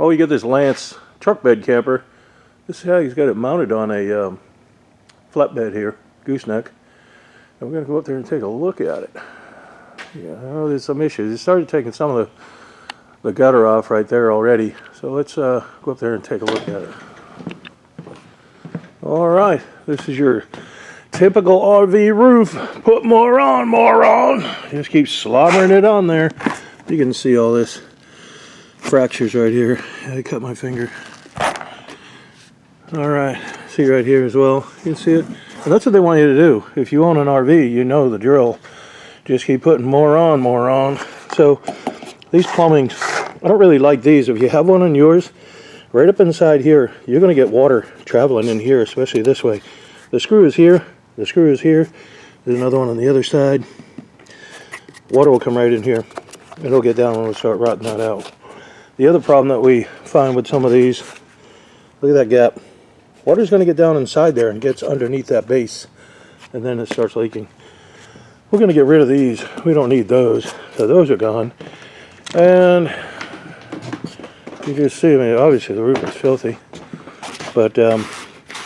Oh, you get this Lance truck bed camper. This is how he's got it mounted on a flatbed here, gooseneck. And we're going to go up there and take a look at it. Yeah, I know there's some issues. He started taking some of the gutter off right there already. So let's go up there and take a look at it. All right, this is your typical RV roof. Put more on, moron. Just keep slobbering it on there. You can see all this fractures right here. I cut my finger. All right, see right here as well. You can see it. And that's what they want you to do. If you own an RV, you know the drill. Just keep putting more on, more on. So these plumbings, I don't really like these. If you have one on yours, right up inside here, you're going to get water traveling in here, especially this way. The screw is here. The screw is here. There's another one on the other side. Water will come right in here. It'll get down when we start rotting that out. The other problem that we find with some of these, look at that gap. Water's going to get down inside there and gets underneath that base, and then it starts leaking. We're going to get rid of these. We don't need those, so those are gone. And you can see, I mean, obviously the roof is filthy, but and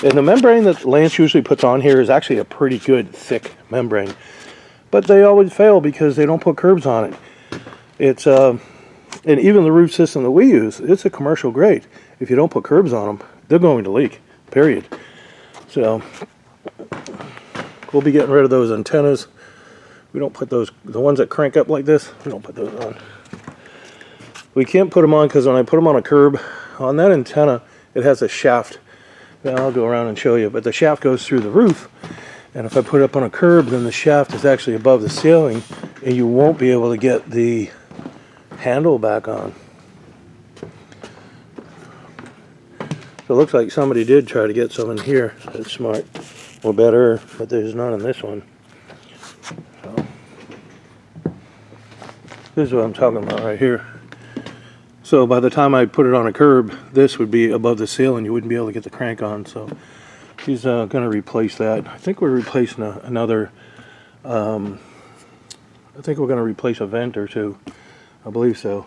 the membrane that Lance usually puts on here is actually a pretty good thick membrane, but they always fail because they don't put curbs on it. It's and even the roof system that we use, it's a commercial grade. If you don't put curbs on them, they're going to leak, period. So we'll be getting rid of those antennas. We don't put those, the ones that crank up like this, we don't put those on. We can't put them on because when I put them on a curb, on that antenna, it has a shaft. Now I'll go around and show you, but the shaft goes through the roof. And if I put it up on a curb, then the shaft is actually above the ceiling, and you won't be able to get the handle back on. So it looks like somebody did try to get some in here. That's smart. Or better, but there's none in this one. So, this is what I'm talking about right here. So by the time I put it on a curb, this would be above the ceiling. You wouldn't be able to get the crank on. So he's going to replace that. I think we're replacing another, I think we're going to replace a vent or two. I believe so.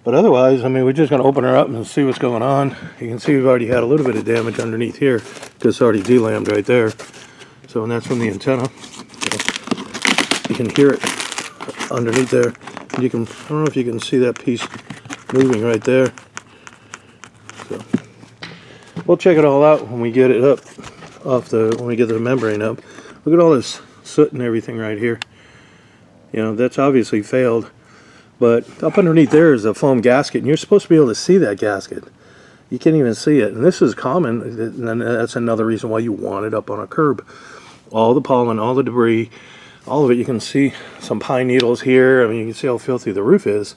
But otherwise, I mean, we're just going to open her up and see what's going on. You can see we've already had a little bit of damage underneath here because it's already delammed right there. So, and that's from the antenna. So you can hear it underneath there. And you can, I don't know if you can see that piece moving right there. So we'll check it all out when we get it up off the, when we get the membrane up. Look at all this soot and everything right here. You know, that's obviously failed. But up underneath there is a foam gasket, and you're supposed to be able to see that gasket. You can't even see it, and this is common, and that's another reason why you want it up on a curb. All the pollen, all the debris, all of it, you can see some pine needles here. I mean, you can see how filthy the roof is.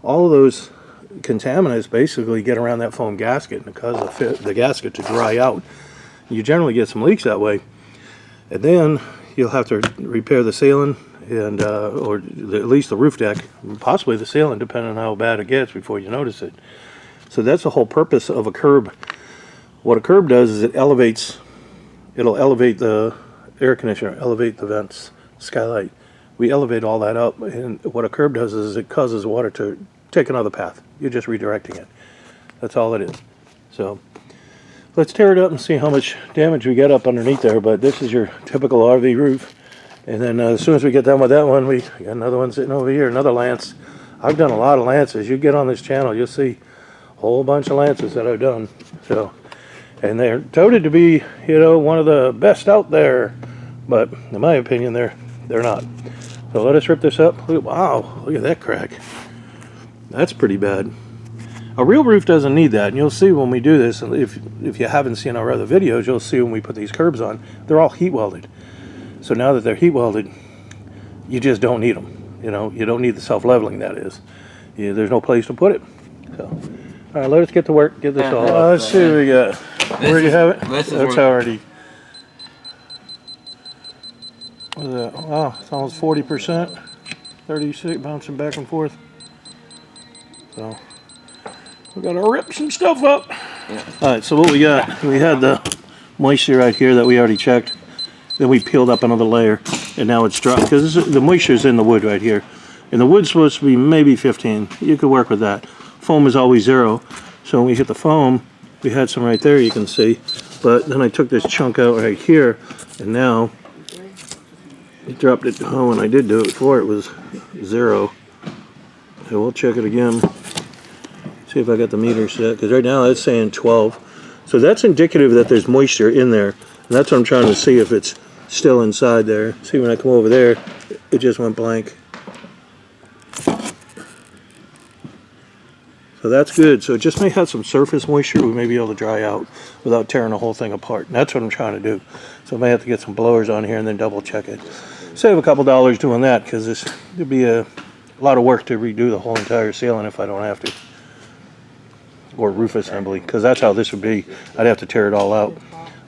All of those contaminants basically get around that foam gasket and cause the gasket to dry out. You generally get some leaks that way. And then you'll have to repair the ceiling, and or at least the roof deck, possibly the ceiling, depending on how bad it gets before you notice it. So that's the whole purpose of a curb. What a curb does is it'll elevate the air conditioner, elevate the vents, skylight. We elevate all that up, and what a curb does is it causes water to take another path. You're just redirecting it. That's all it is. So let's tear it up and see how much damage we get up underneath there. But this is your typical RV roof. And then as soon as we get done with that one, we got another one sitting over here, another Lance. I've done a lot of Lances. You get on this channel, you'll see a whole bunch of Lances that I've done. So, and they're touted to be, you know, one of the best out there. But in my opinion, they're not. So let us rip this up. Wow, look at that crack. That's pretty bad. A real roof doesn't need that, and you'll see when we do this. If you haven't seen our other videos, you'll see when we put these curbs on, they're all heat welded. So now that they're heat welded, you just don't need them. You know, you don't need the self-leveling, that is. There's no place to put it. So, all right, let us get to work, get this all up. Let's see what we got. Where do you have it? That's already, what is that? Wow, it's almost 40%. 36, bouncing back and forth. So, we got to rip some stuff up. Yeah. All right, so what we got, we had the moisture right here that we already checked. Then we peeled up another layer, and now it's dry, because the moisture's in the wood right here. And the wood's supposed to be maybe 15. You could work with that. Foam is always 0. So when we hit the foam, we had some right there, you can see. But then I took this chunk out right here, and now it dropped it. Oh, when I did do it before, it was 0. So we'll check it again. See if I got the meter set, because right now it's saying 12. So that's indicative that there's moisture in there. And that's what I'm trying to see if it's still inside there. See, when I come over there, it just went blank. So that's good. So it just may have some surface moisture we may be able to dry out without tearing the whole thing apart. And that's what I'm trying to do. So I may have to get some blowers on here and then double check it. Save a couple dollars doing that, because it'd be a lot of work to redo the whole entire ceiling if I don't have to. Or roof assembly, because that's how this would be. I'd have to tear it all out.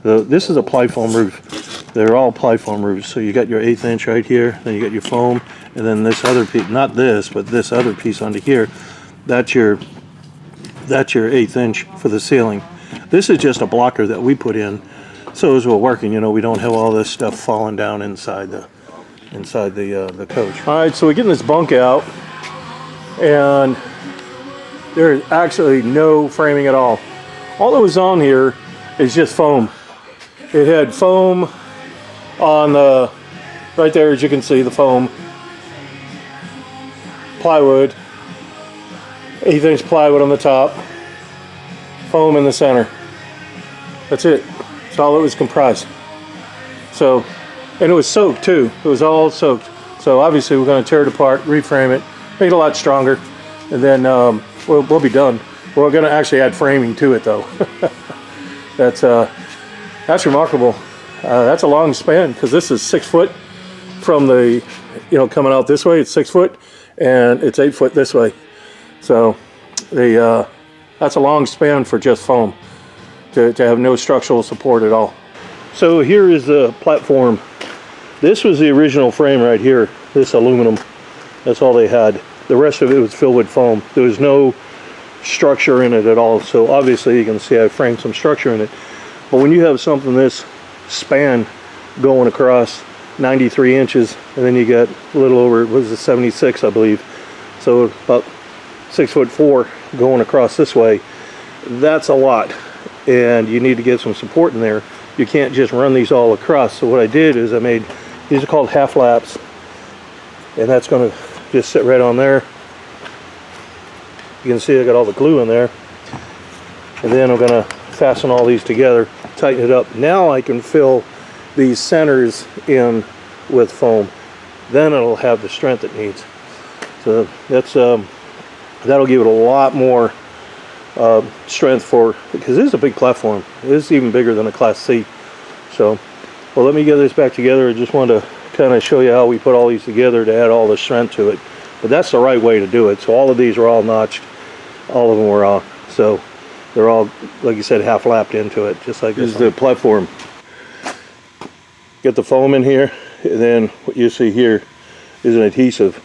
This is a ply foam roof. They're all ply foam roofs. So you got your 1/8 inch right here, then you got your foam, and then this other piece, not this, but this other piece under here, that's your 1/8 inch for the ceiling. This is just a blocker that we put in, so as we're working, you know, we don't have all this stuff falling down inside the coach. All right, so we're getting this bunk out, and there is actually no framing at all. All that was on here is just foam. It had foam on the right there, as you can see, the foam, plywood, 1/8 inch plywood on the top, foam in the center. That's it. That's all it was comprised. So, and it was soaked too. It was all soaked. So obviously we're going to tear it apart, reframe it, make it a lot stronger, and then we'll be done. We're going to actually add framing to it though. That's remarkable. That's a long span, because this is 6 foot from the, you know, coming out this way. It's 6 foot, and it's 8 foot this way. So that's a long span for just foam to have no structural support at all. So here is the platform. This was the original frame right here, this aluminum. That's all they had. The rest of it was filled with foam. There was no structure in it at all. So obviously you can see I framed some structure in it. But when you have something this span going across 93 inches, and then you got a little over, what is it, 76 I believe. So about 6'4" going across this way, that's a lot. And you need to get some support in there. You can't just run these all across. So what I did is I made, these are called half laps, and that's going to just sit right on there. You can see I got all the glue in there, and then I'm going to fasten all these together, tighten it up. Now I can fill these centers in with foam. Then it'll have the strength it needs. So that's that'll give it a lot more strength for, because this is a big platform. It is even bigger than a Class C. So, well, let me get this back together. I just wanted to kind of show you how we put all these together to add all the strength to it. But that's the right way to do it. So all of these are all notched. All of them were on. So they're all, like you said, half lapped into it, just like this. This is the platform. Get the foam in here, and then what you see here is an adhesive.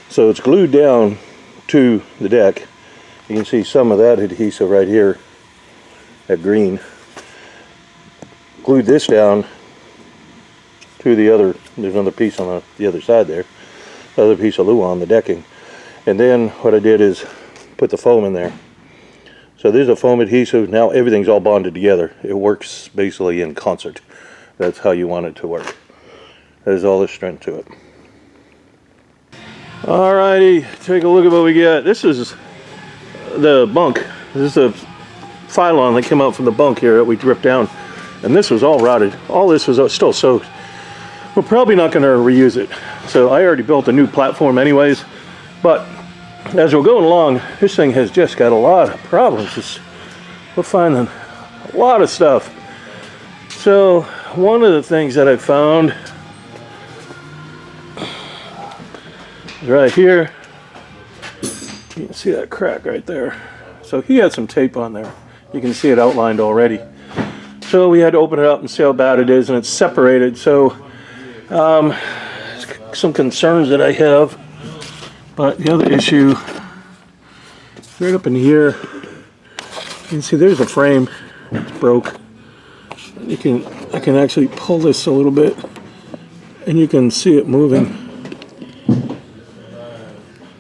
So it's glued down to the deck. You can see some of that adhesive right here, that green. Glued this down to the other, there's another piece on the other side there, the other piece of glue on the decking. And then what I did is put the foam in there. So there's a foam adhesive. Now everything's all bonded together. It works basically in concert. That's how you want it to work. There's all the strength to it. Alrighty, take a look at what we got. This is the bunk. This is a phylon that came out from the bunk here that we ripped down. And this was all rotted. All this was still soaked. We're probably not going to reuse it. So I already built a new platform anyways. But as we're going along, this thing has just got a lot of problems. We're finding a lot of stuff. So one of the things that I found is right here. You can see that crack right there. So he had some tape on there. You can see it outlined already. So we had to open it up and see how bad it is, and it's separated. So some concerns that I have. But the other issue, right up in here, you can see there's a frame. It's broke. I can actually pull this a little bit, and you can see it moving.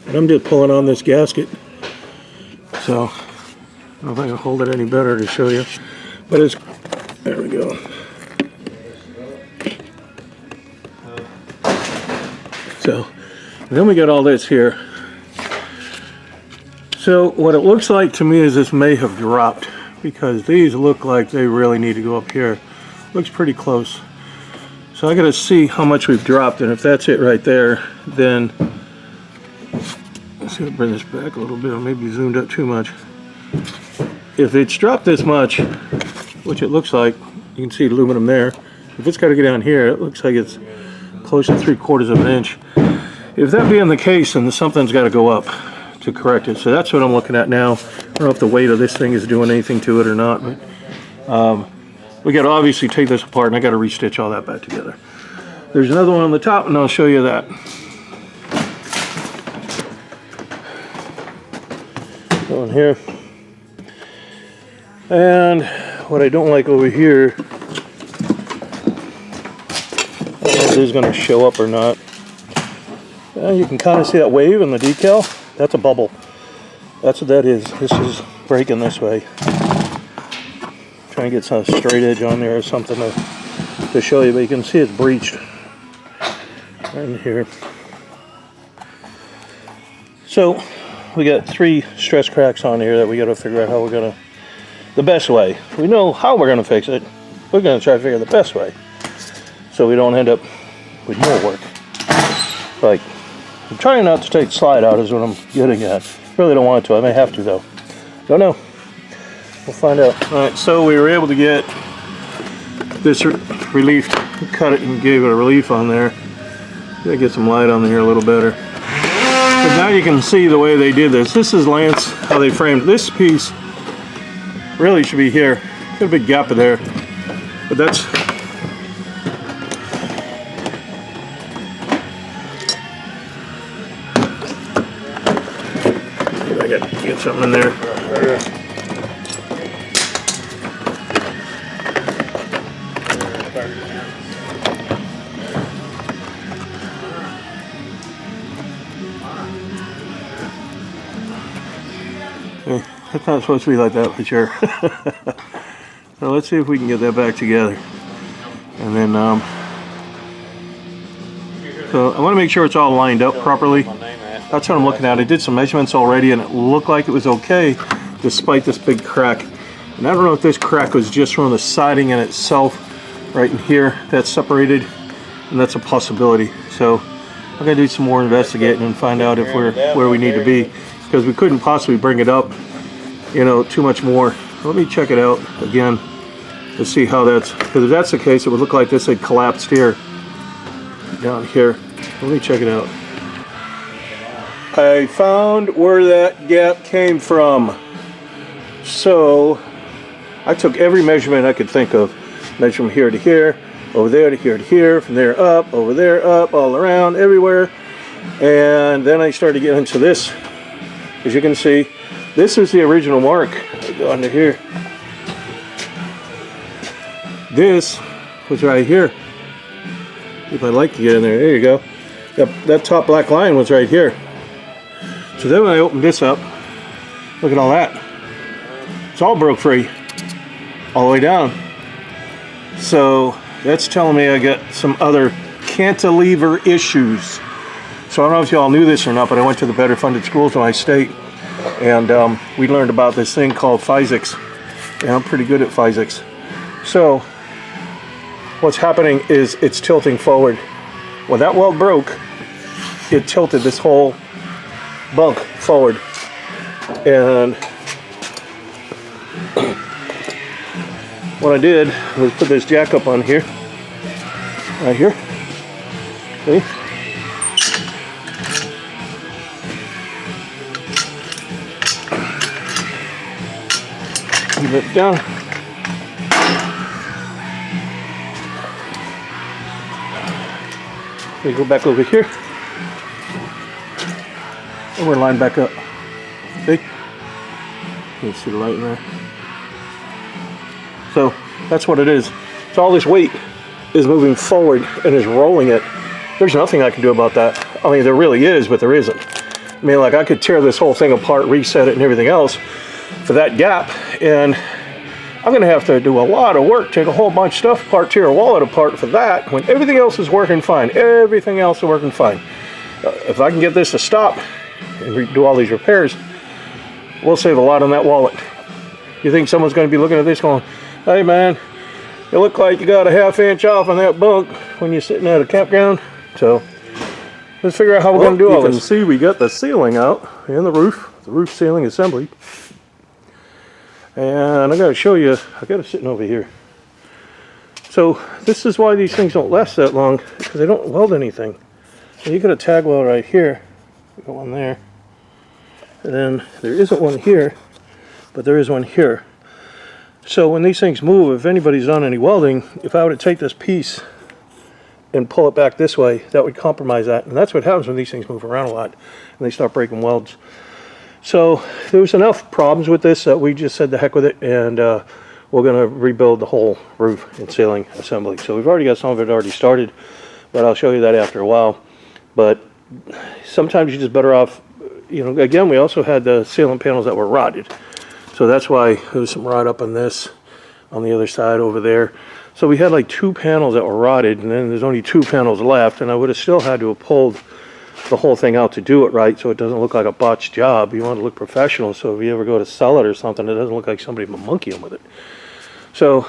And I'm just pulling on this gasket. So I don't know if I can hold it any better to show you, but it's, there we go. So then we got all this here. So what it looks like to me is this may have dropped, because these look like they really need to go up here. Looks pretty close. So I gotta see how much we've dropped, and if that's it right there, then let's see, bring this back a little bit. I maybe zoomed up too much. If it's dropped this much, which it looks like, you can see aluminum there. If it's got to get down here, it looks like it's close to 3/4 of an inch. If that being the case, then something's got to go up to correct it. So that's what I'm looking at now. I don't know if the weight of this thing is doing anything to it or not, but we got to obviously take this apart, and I got to restitch all that back together. There's another one on the top, and I'll show you that. Go in here. And what I don't like over here, I don't know if this is going to show up or not. You can kind of see that wave in the decal. That's a bubble. That's what that is. This is breaking this way. Trying to get some straight edge on there or something to show you, but you can see it's breached right in here. So we got 3 stress cracks on here that we got to figure out how we're going to, the best way. We know how we're going to fix it. We're going to try to figure out the best way, so we don't end up with more work. Like, I'm trying not to take the slide out is what I'm getting at. Really don't want to. I may have to though. Don't know. We'll find out. All right, so we were able to get this relief, cut it and gave it a relief on there. Gotta get some light on there a little better. But now you can see the way they did this. This is Lance, how they framed this piece. Really should be here. Got a big gap in there, but that's, I got to get something in there. Okay. It's not supposed to be like that, for sure. So let's see if we can get that back together. And then, so I want to make sure it's all lined up properly. That's what I'm looking at. I did some measurements already, and it looked like it was okay, despite this big crack. And I don't know if this crack was just from the siding in itself, right in here, that's separated, and that's a possibility. So I'm gonna do some more investigating and find out if we're where we need to be, because we couldn't possibly bring it up, you know, too much more. Let me check it out again to see how that's, because if that's the case, it would look like this had collapsed here, down here. Let me check it out. I found where that gap came from. So I took every measurement I could think of. Measure from here to here, over there to here to here, from there up, over there up, all around, everywhere. And then I started getting into this. As you can see, this is the original mark. Go under here. This was right here. If I'd like to get in there, there you go. That top black line was right here. So then when I opened this up, look at all that. It's all broke free, all the way down. So that's telling me I got some other cantilever issues. So I don't know if y'all knew this or not, but I went to the better funded schools in my state, and we learned about this thing called physics, and I'm pretty good at physics. So what's happening is it's tilting forward. When that weld broke, it tilted this whole bunk forward, and what I did was put this jack up on here, right here. See? Keep it down. We go back over here, and we're lined back up. See? You can see the light in there. So that's what it is. So all this weight is moving forward and is rolling it. There's nothing I can do about that. I mean, there really is, but there isn't. I mean, like, I could tear this whole thing apart, reset it and everything else, for that gap, and I'm gonna have to do a lot of work, take a whole bunch of stuff apart, tear a wallet apart for that, when everything else is working fine. Everything else is working fine. If I can get this to stop and do all these repairs, we'll save a lot on that wallet. You think someone's gonna be looking at this going, hey man, you look like you got a ½ inch off on that bunk when you're sitting at a campground? So let's figure out how we're gonna do all this. You can see we got the ceiling out and the roof ceiling assembly. And I gotta show you, I got it sitting over here. So this is why these things don't last that long, because they don't weld anything. So you got a tag weld right here, got one there, and then there isn't one here, but there is one here. So when these things move, if anybody's done any welding, if I were to take this piece and pull it back this way, that would compromise that. And that's what happens when these things move around a lot and they start breaking welds. So there was enough problems with this that we just said the heck with it, and we're going to rebuild the whole roof and ceiling assembly. So we've already got some of it already started, but I'll show you that after a while. But sometimes you're just better off, you know, again, we also had the ceiling panels that were rotted. So that's why there was some rot up on this, on the other side over there. So we had like 2 panels that were rotted, and then there's only 2 panels left, and I would have still had to have pulled the whole thing out to do it right, so it doesn't look like a botched job. You want to look professional, so if you ever go to sell it or something, it doesn't look like somebody monkeying with it. So,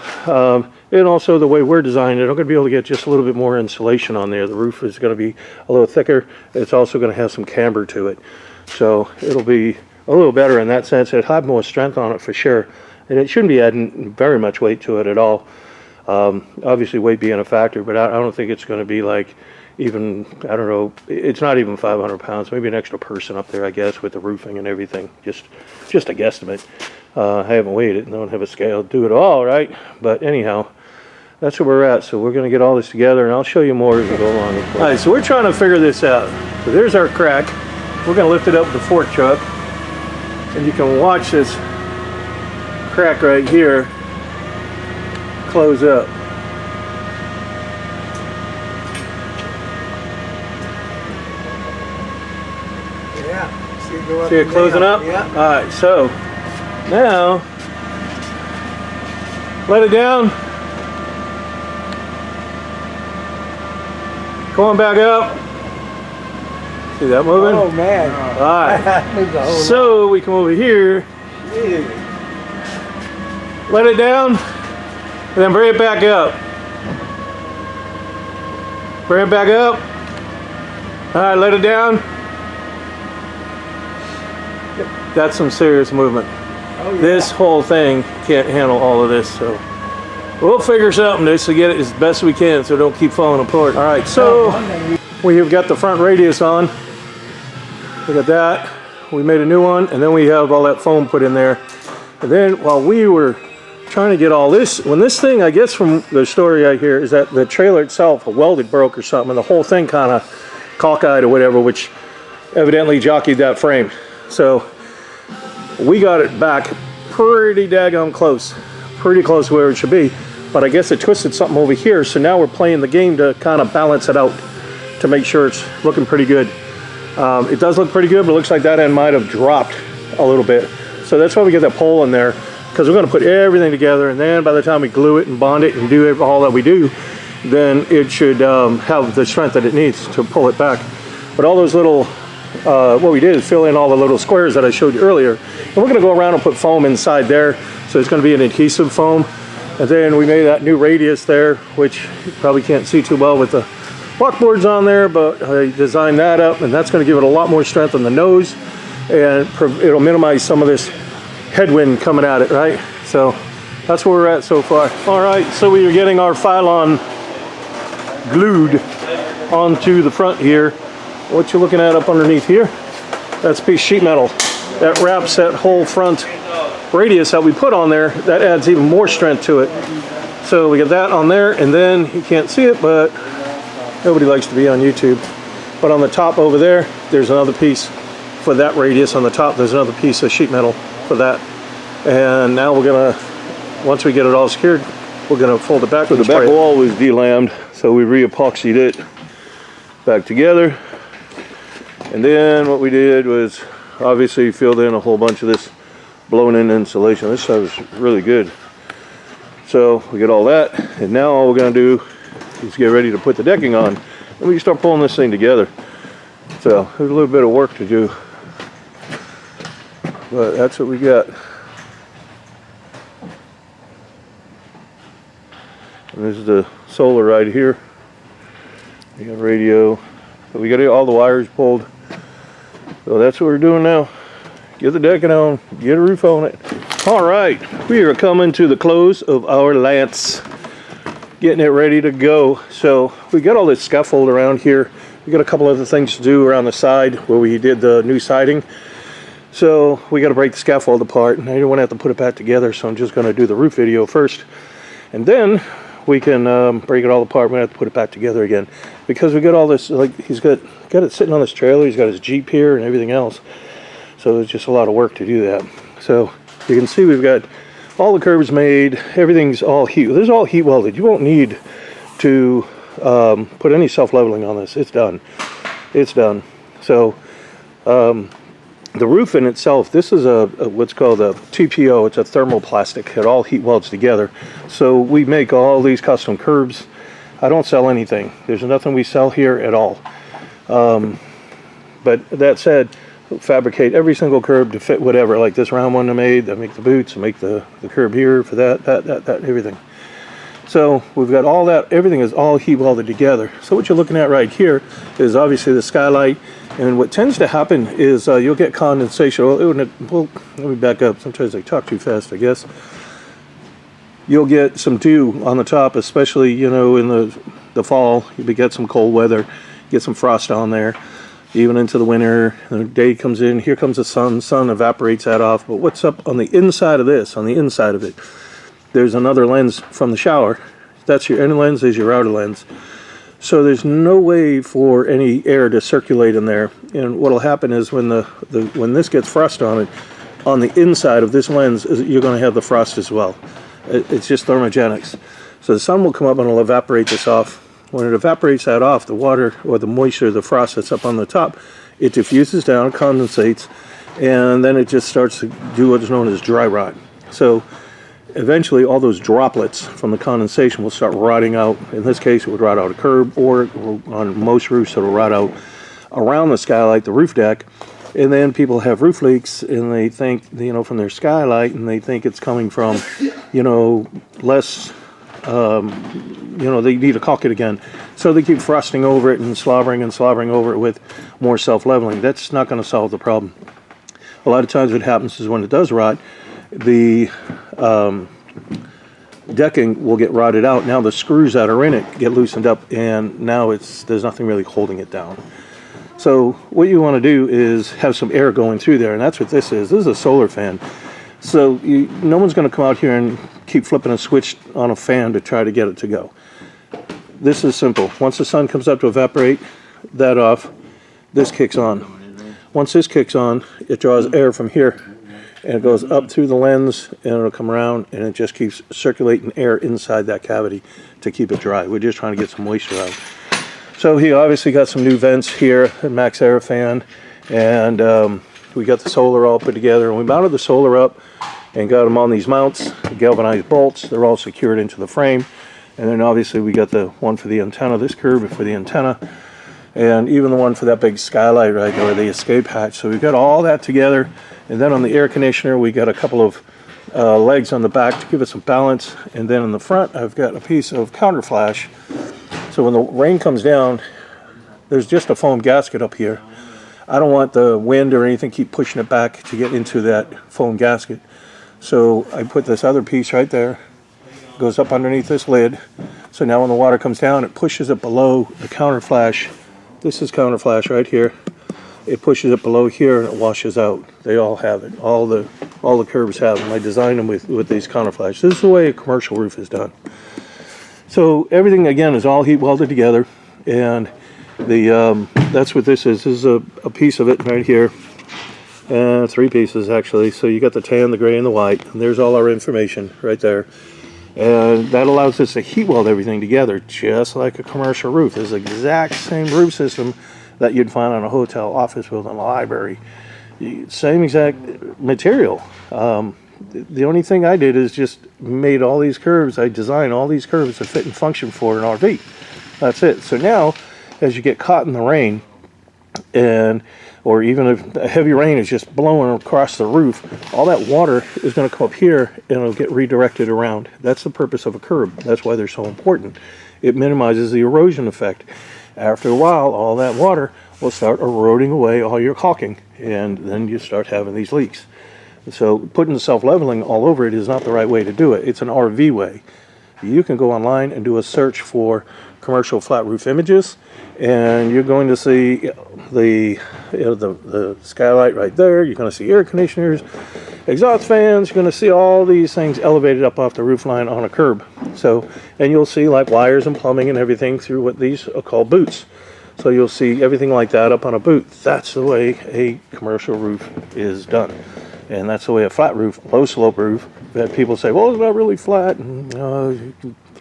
and also the way we're designing it, I'm going to be able to get just a little bit more insulation on there. The roof is going to be a little thicker. It's also going to have some camber to it. So it'll be a little better in that sense. It'll have more strength on it for sure. And it shouldn't be adding very much weight to it at all. Obviously weight being a factor, but I don't think it's going to be like even, I don't know, it's not even 500 pounds, maybe an extra person up there, I guess, with the roofing and everything. Just a guesstimate. I haven't weighed it and don't have a scale to do it all, right? But anyhow, that's where we're at. So we're going to get all this together, and I'll show you more as we go along. All right, so we're trying to figure this out. So there's our crack. We're going to lift it up with the fork chuck, and you can watch this crack right here close up. See it closing up? Yeah. Alright, so now let it down. Going back up. See that moving? Oh man. Alright. So we come over here. Let it down. And then bring it back up. Bring it back up. Alright, let it down. That's some serious movement. Oh, yeah. This whole thing can't handle all of this, so we'll figure something just to get it as best we can so it don't keep falling apart. All right, so we have got the front radius on. Look at that. We made a new one, and then we have all that foam put in there. And then while we were trying to get all this, when this thing, I guess from the story I hear, is that the trailer itself, a welded broke or something, and the whole thing kind of cockeyed or whatever, which evidently jockeyed that frame. So we got it back pretty daggone close, pretty close to where it should be, but I guess it twisted something over here, so now we're playing the game to kind of balance it out to make sure it's looking pretty good. It does look pretty good, but it looks like that end might have dropped a little bit, so that's why we get that pole in there, because we're going to put everything together, and then by the time we glue it and bond it and do all that we do, then it should have the strength that it needs to pull it back. But all those little what we did is fill in all the little squares that I showed you earlier, and we're going to go around and put foam inside there, so it's going to be an adhesive foam. And then we made that new radius there, which you probably can't see too well with the walkboards on there, but I designed that up, and that's going to give it a lot more strength on the nose, and it'll minimize some of this headwind coming at it, right? So that's where we're at so far. All right, so we are getting our Phylon glued onto the front here. What you're looking at up underneath here, that's a piece of sheet metal that wraps that whole front radius that we put on there. That adds even more strength to it. So we get that on there, and then you can't see it, but nobody likes to be on YouTube. But on the top over there, there's another piece for that radius. On the top, there's another piece of sheet metal for that. And now we're gonna, once we get it all secured, we're gonna fold it back. So the back wall was delammed, so we re-epoxied it back together. And then what we did was obviously filled in a whole bunch of this blown in insulation. This side was really good. So we get all that, and now all we're going to do is get ready to put the decking on, and we can start pulling this thing together. So there's a little bit of work to do, but that's what we got. And this is the solar right here. We got radio. So we got all the wires pulled. So that's what we're doing now. Get the decking on, get a roof on it. All right, we are coming to the close of our lance. Getting it ready to go. So we got all this scaffold around here. We got a couple other things to do around the side where we did the new siding. So we got to break the scaffold apart, and I don't want to have to put it back together, so I'm just going to do the roof video first. And then we can break it all apart. We're going to have to put it back together again. Because we got all this, like he's got it sitting on this trailer, he's got his Jeep here and everything else. So it's just a lot of work to do that. So you can see we've got all the curves made, everything's all heat. This is all heat welded. You won't need to put any self-leveling on this. It's done. It's done. So the roof in itself, this is a what's called a TPO. It's a thermoplastic. It all heat welds together. So we make all these custom curbs. I don't sell anything. There's nothing we sell here at all. But that said, fabricate every single curb to fit whatever. Like this round one I made, I make the boots, I make the curb here for that, everything. So we've got all that, everything is all heat welded together. So what you're looking at right here is obviously the skylight, and what tends to happen is you'll get condensation. Well, let me back up. Sometimes I talk too fast, I guess. You'll get some dew on the top, especially, you know, in the fall. You get some cold weather, get some frost on there. Even into the winter, the day comes in, here comes the sun evaporates that off. But what's up on the inside of this, on the inside of it, there's another lens from the shower. That's your inner lens, is your outer lens. So there's no way for any air to circulate in there. And what'll happen is when when this gets frost on it, on the inside of this lens, you're going to have the frost as well. It's just thermogenics. So the sun will come up and it'll evaporate this off. When it evaporates that off, the water or the moisture, the frost that's up on the top, it diffuses down, condensates, and then it just starts to do what is known as dry rot. So eventually all those droplets from the condensation will start rotting out. In this case, it would rot out a curb, or on most roofs, it'll rot out around the skylight, the roof deck. And then people have roof leaks, and they think, you know, from their skylight, and they think it's coming from, you know, less... you know, they need to caulk it again. So they keep frosting over it and slobbering over it with more self-leveling. That's not going to solve the problem. A lot of times what happens is when it does rot, the decking will get rotted out. Now the screws that are in it get loosened up, and now there's nothing really holding it down. So what you want to do is have some air going through there, and that's what this is. This is a solar fan. So no one's going to come out here and keep flipping a switch on a fan to try to get it to go. This is simple. Once the sun comes up to evaporate that off, this kicks on. Once this kicks on, it draws air from here, and it goes up through the lens, and it'll come around, and it just keeps circulating air inside that cavity to keep it dry. We're just trying to get some moisture out. So he obviously got some new vents here, a max air fan, and we got the solar all put together, and we mounted the solar up and got them on these mounts, the galvanized bolts. They're all secured into the frame. And then obviously we got the one for the antenna, this curve for the antenna, and even the one for that big skylight right there, the escape hatch. So we've got all that together. And then on the air conditioner, we got a couple of legs on the back to give it some balance. And then in the front, I've got a piece of counter flash. So when the rain comes down, there's just a foam gasket up here. I don't want the wind or anything keep pushing it back to get into that foam gasket. So I put this other piece right there, goes up underneath this lid. So now when the water comes down, it pushes it below the counter flash. This is counter flash right here. It pushes it below here and it washes out. They all have it. All the curbs have them. I designed them with these counter flash. This is the way a commercial roof is done. So everything again is all heat welded together, and that's what this is. This is a piece of it right here. 3 pieces actually. So you got the tan, the gray, and the white, and there's all our information right there. And that allows us to heat weld everything together just like a commercial roof. It's the exact same roof system that you'd find on a hotel, office building, a library. Same exact material. The only thing I did is just made all these curves. I designed all these curves to fit and function for an RV. That's it. So now, as you get caught in the rain, or even if a heavy rain is just blowing across the roof, all that water is going to come up here and it'll get redirected around. That's the purpose of a curb. That's why they're so important. It minimizes the erosion effect. After a while, all that water will start eroding away all your caulking, and then you start having these leaks. So putting self-leveling all over it is not the right way to do it. It's an RV way. You can go online and do a search for commercial flat roof images, and you're going to see the skylight right there. You're going to see air conditioners, exhaust fans. You're going to see all these things elevated up off the roof line on a curb. So, and you'll see like wires and plumbing and everything through what these are called boots. So you'll see everything like that up on a boot. That's the way a commercial roof is done. And that's the way a flat roof, low slope roof, that people say, well, it's not really flat, and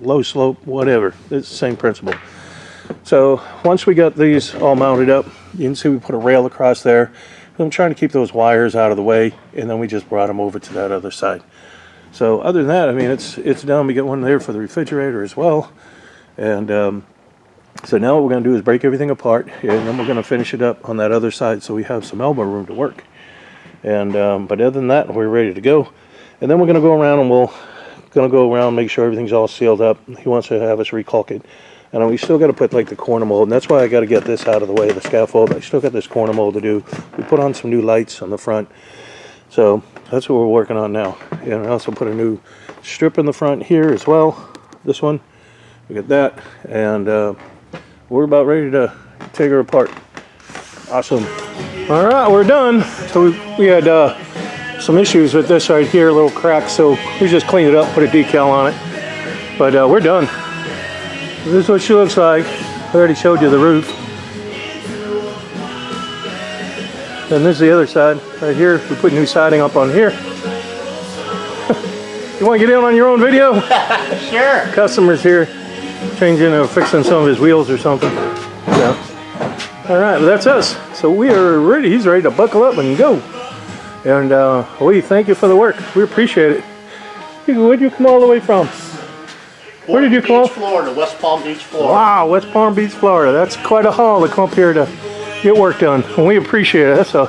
low slope, whatever. It's the same principle. So once we got these all mounted up, you can see we put a rail across there. I'm trying to keep those wires out of the way, and then we just brought them over to that other side. So other than that, I mean, it's done. We got one there for the refrigerator as well. And so now what we're going to do is break everything apart, and then we're going to finish it up on that other side so we have some elbow room to work. And but other than that, we're ready to go. And then we're going to go around and make sure everything's all sealed up. He wants to have us recaulk it. And we still got to put like the corner mold, and that's why I got to get this out of the way, the scaffold. I still got this corner mold to do. We put on some new lights on the front. So that's what we're working on now. And I also put a new strip in the front here as well. This one. We got that. And we're about ready to take her apart. Awesome. All right, we're done. So we had some issues with this right here, a little crack. So we just cleaned it up, put a decal on it. But we're done. This is what she looks like. I already showed you the roof. And this is the other side right here. We put new siding up on here. You want to get in on your own video? Sure. Customer's here, changing or fixing some of his wheels or something. So, all right, well, that's us. So we are ready. He's ready to buckle up and go. And we thank you for the work. We appreciate it. Where'd you come all the way from? Where did you come? Florida, West Palm Beach, Florida. Wow, West Palm Beach, Florida. That's quite a haul to come up here to get work done. And we appreciate it. That's a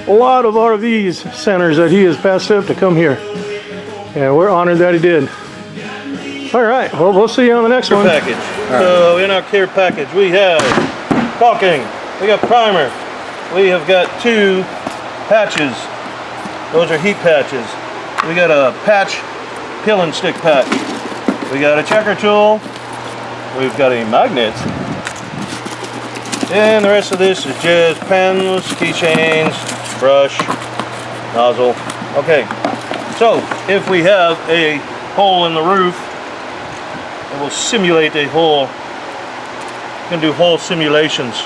lot of RV centers that he has passed up to come here. And we're honored that he did. All right, well, we'll see you on the next one. Package. Right. So in our care package, we have caulking, we got primer, we have got 2 patches. Those are heat patches. We got a patch peel and stick patch. We got a checker tool, we've got a magnet, and the rest of this is just pens, keychains, brush, nozzle. Okay, so if we have a hole in the roof, it will simulate a hole. You can do hole simulations.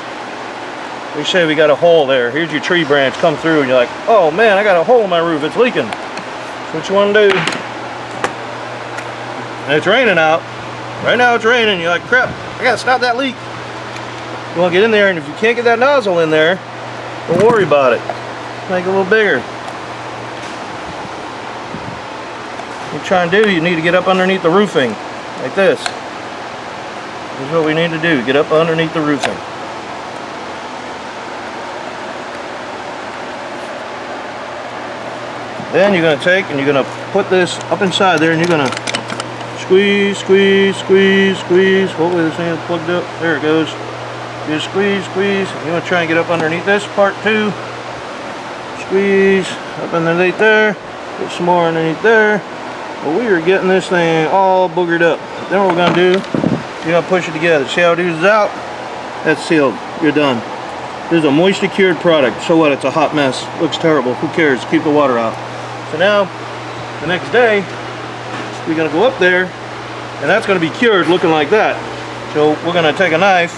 We say we got a hole there. Here's your tree branch come through and you're like, oh man, I got a hole in my roof, it's leaking. What you want to do? And it's raining out. Right now it's raining. You're like, crap, I gotta stop that leak. You want to get in there, and if you can't get that nozzle in there, don't worry about it. Make it a little bigger. What you're trying to do, you need to get up underneath the roofing, like this. This is what we need to do, get up underneath the roofing. Then you're going to take and you're going to put this up inside there, and you're going to squeeze, squeeze, squeeze, squeeze. Hopefully this thing is plugged up. There it goes. Just squeeze, squeeze. You're going to try and get up underneath this part too. Squeeze up underneath there. Put some more underneath there. Well, we are getting this thing all boogered up. Then what we're going to do, you're going to push it together. See how it oozes out? That's sealed. You're done. This is a moisture cured product. So what? It's a hot mess. Looks terrible. Who cares? Keep the water out. So now, the next day, we're going to go up there, and that's going to be cured looking like that. So we're going to take a knife,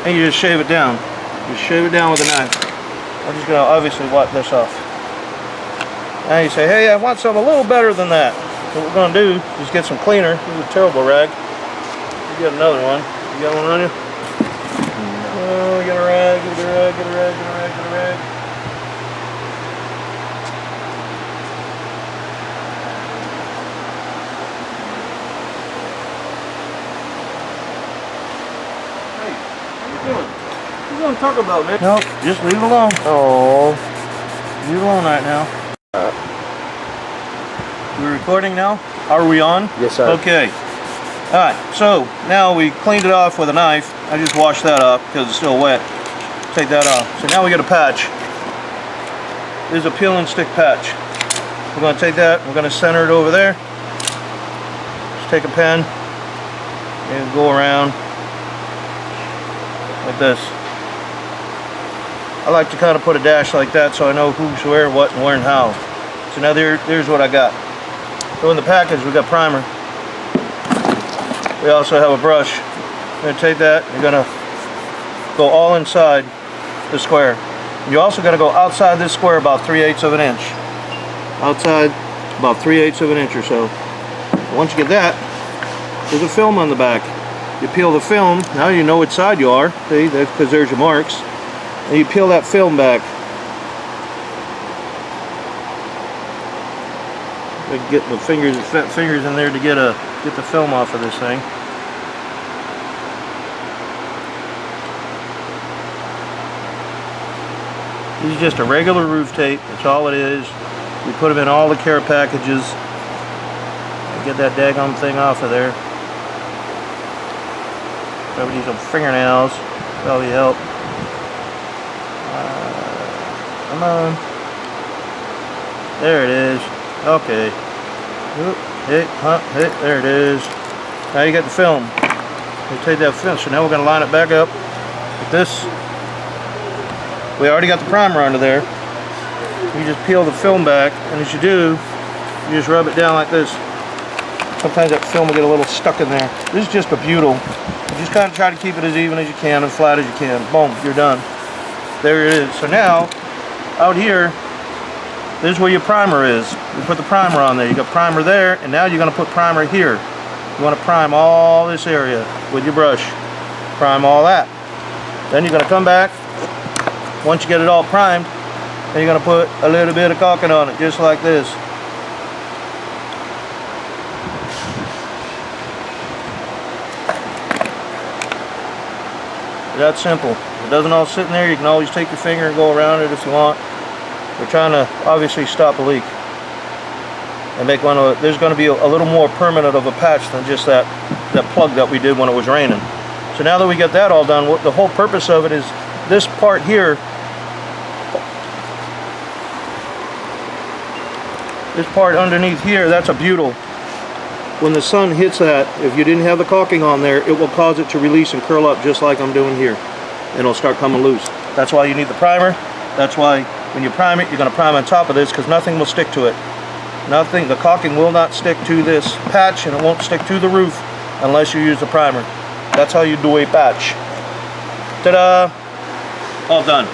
and you just shave it down. Just shave it down with a knife. I'm just going to obviously wipe this off. Now you say, hey, I want something a little better than that. So what we're going to do is get some cleaner. This is a terrible rag. You got another one. You got one on you? Oh, get a rag, get a rag, get a rag, get a rag, get a rag. you want to talk about, man? No, just leave it alone. Oh. Leave it alone right now. We're recording now? Are we on? Yes, sir. Okay. Alright, so now we cleaned it off with a knife. I just washed that up because it's still wet. Take that off. So now we got a patch. This is a peel and stick patch. We're going to take that, we're going to center it over there. Just take a pen and go around like this. I like to kind of put a dash like that so I know who's where, what, and where, and how. So now there's what I got. So in the package we got primer. We also have a brush. You're going to take that, you're going to go all inside the square. You're also going to go outside this square about 3/8 of an inch. Outside about 3/8 of an inch or so. Once you get that, there's a film on the back. You peel the film, now you know which side you are, see, that's because there's your marks. And you peel that film back. Get the fat fingers in there to get the film off of this thing. This is just a regular roof tape, that's all it is. We put them in all the care packages. Get that daggone thing off of there. Probably use some fingernails, probably help. Come on. There it is. Okay. Oop, there it is. Now you got the film. You take that film, so now we're going to line it back up with this. We already got the primer under there. You just peel the film back, and as you do, you just rub it down like this. Sometimes that film will get a little stuck in there. This is just a butyl. You just kind of try to keep it as even as you can and flat as you can. Boom, you're done. There it is. So now, out here, this is where your primer is. You put the primer on there. You got primer there, and now you're going to put primer here. You want to prime all this area with your brush. Prime all that. Then you're going to come back. Once you get it all primed, then you're going to put a little bit of caulking on it, just like this. That's simple. If it doesn't all sit in there, you can always take your finger and go around it if you want. We're trying to obviously stop a leak and make one of. There's going to be a little more permanent of a patch than just that plug that we did when it was raining. So now that we get that all done, the whole purpose of it is this part here. This part underneath here, that's a butyl. When the sun hits that, if you didn't have the caulking on there, it will cause it to release and curl up just like I'm doing here. And it'll start coming loose. That's why you need the primer. That's why when you prime it, you're going to prime on top of this because nothing will stick to it. Nothing, the caulking will not stick to this patch and it won't stick to the roof unless you use the primer. That's how you do a patch. Ta-da! All done.